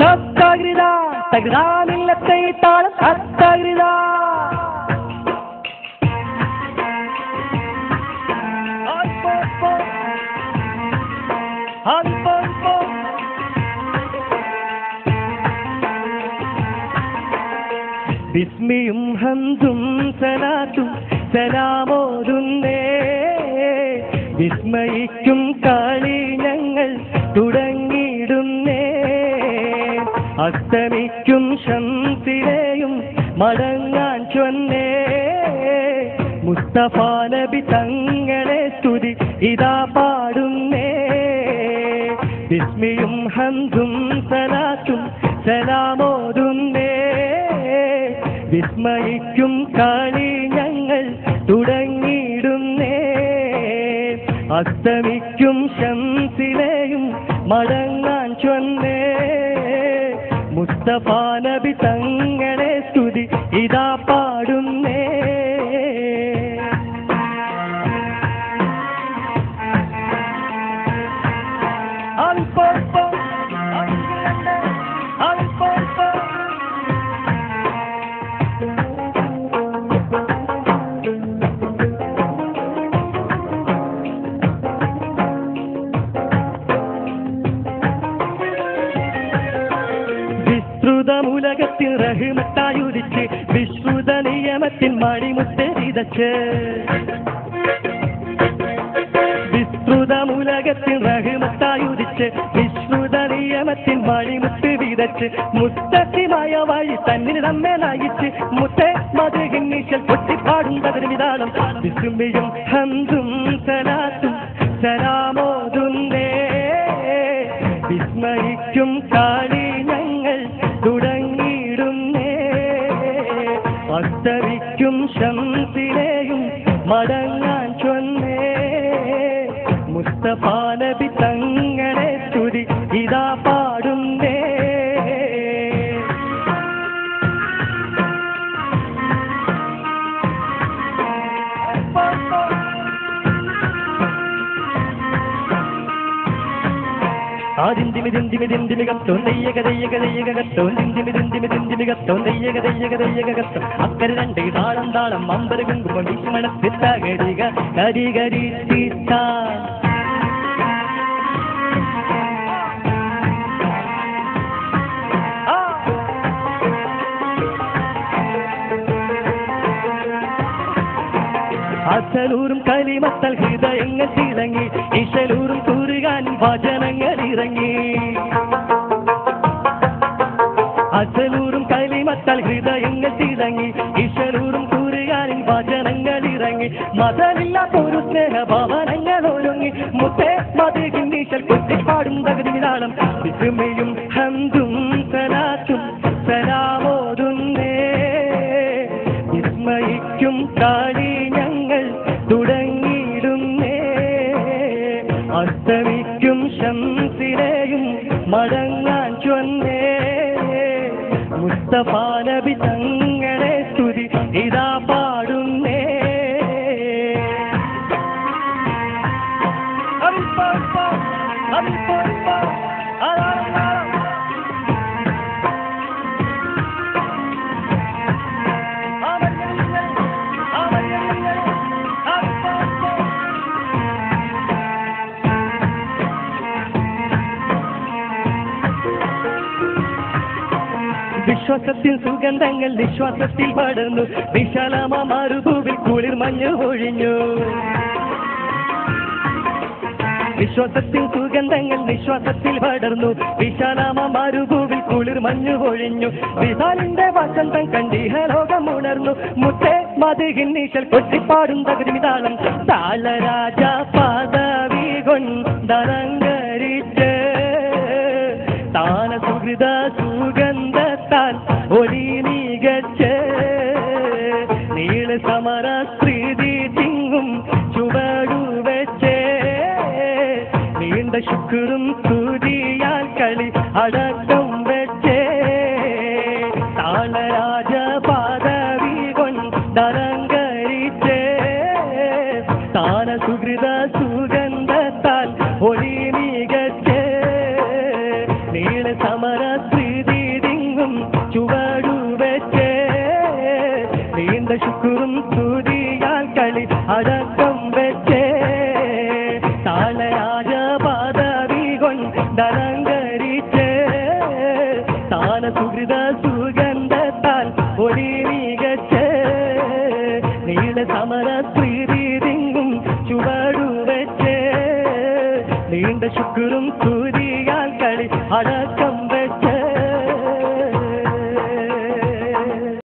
തത്തകൃത തകൃതാമില്ലത്തെ താളം തത്തകൃത ബിസ്മിയും ഹംദും സലാത്തും സലാമോതുന്നേ വിസ്മയിക്കും കളി ഞങ്ങൾ തുടങ്ങിയിടുന്നേ അസ്തമിക്കും ശംസിലെയും മടങ്ങാൻ ചൊന്നേ മുസ്തഫ നബി തങ്ങളെ സ്തുതി ഇതാ പാടുന്നേ ബിസ്മിയും ഹംദും സലാത്തും സലാമോതുന്നേ വിസ്മയിക്കും കളി ഞങ്ങൾ തുടങ്ങിയിടുന്നേ അസ്തമിക്കും ശംസിലെയും മടങ്ങാൻ ചൊന്നേ മുസ്തഫ നബി തങ്ങളെ സ്തുതി ഇതാ പാടുന്നേ വിശ്രുതമുലകത്തിൽ റഹ്മത്തായുദിച്ച് വിശ്രുത നിയമത്തിൻ മണിമുത്ത് വിതച്ച് വിശ്രുതമുലകത്തിൽ റഹ്മത്തായുദിച്ച് വിശ്രുത നിയമത്തിൻ മണിമുത്ത് വിതച്ച് മുസ്തഖിമായ വഴി തന്നിൽ നമ്മെ നയിച്ച് മുത്തേ മധുഹിന്നീശൽ പൊട്ടിപ്പാടുന്നതിന് വിധാനം വിസ്മിയും ഹംദും സലാത്തും സലാമോതുന്നേ വിസ്മയിക്കും കളി ഞങ്ങൾ തുടങ്ങിയിടുന്നേ അസ്തമിക്കും ശംസിലെയും മടങ്ങാൻ ചൊന്നേ മുസ്തഫ നബി തങ്ങളെ സ്തുതി ഇതാ പാടുന്നേ അക്കരെ രണ്ട് താളം താളം അമ്പര കുങ്കുമം വിസ്മണത്തിത്ത ഗരിക ഗരി ഗരി തീത്ത അസലൂറും കലിമത്തൽ ഹൃദയങ്ങൾ തിളങ്ങി ഇശലൂറും കൂറുകാൻ വചനങ്ങൾ ഇറങ്ങി അസലൂറും കലിമത്തൽ ഹൃദയങ്ങൾ തിളങ്ങി ഇശലൂറും കൂറുകാനിൻ വചനങ്ങൾ ഇറങ്ങി മതമില്ലാത്ത ഒരു സ്നേഹഭവനങ്ങൾ ഒരുങ്ങി മുത്തേ മധുഹിന്നീശൽ കുത്തിപ്പാടും തകതിനാളം വിസ്മയും ഹംദും സലാത്തും സലാമോതുന്നേ വിസ്മയിക്കും കളി ഞങ്ങൾ തുടങ്ങിയിടുന്നേ അസ്തമിക്കും ശംസിലെയും മടങ്ങാൻ ചൊന്നേ മുസ്തഫ നബി തങ്ങളെ സ്തുതി ഇതാ പാടുന്നേ വിശ്വാസത്തിൽ സുഗന്ധങ്ങൾ നിശ്വാസത്തിൽ പടർന്നു വിശാലമാ മരുഭൂവിൽ കുളിർ മഞ്ഞു ഒഴിഞ്ഞു വിശ്വാസത്തിൽ സുഗന്ധങ്ങൾ നിശ്വാസത്തിൽ പടർന്നു വിശാലമാ മരുഭൂവിൽ കുളിർ മഞ്ഞു ഒഴിഞ്ഞു വിശാലിന്റെ വസന്തം കണ്ടിഹലോകം ഉണർന്നു മുത്തേ മധുഹിന്നീശൽ കൊട്ടിപ്പാടും തകതിമിതാളം താളരാജ പദവി കൊണ്ടരങ്കരിച്ച് താന സുഹൃത സുഗന്ധത്താൽ ഒലി മികച്ച് നീള സമര സ്ത്രീതി ചിങ്ങും ചുവടു വെച്ച് നീണ്ട ശുക്രും സ്തുതിയാൽ കളി അടക്കം വെച്ച് താളരാജ പദവി കൊണ്ടരങ്കരിച്ച് താന സുഹൃത സുഗന്ധത്താൽ ഒലി മികച്ച് സ്തുതിയാൽ കളി അടക്കം വെച്ചേ താളരാജ പദവി കൊണ്ടലങ്കരിച്ചേ താന സുഹൃത സുഗന്ധത്താൽ ഒളി മികച്ചേ നീള സമര സ്ത്രീതിങ്ങും ചുവടുവെച്ചേ നീണ്ട ശുക്രും സ്തുതിയാൽ കളി അടക്കം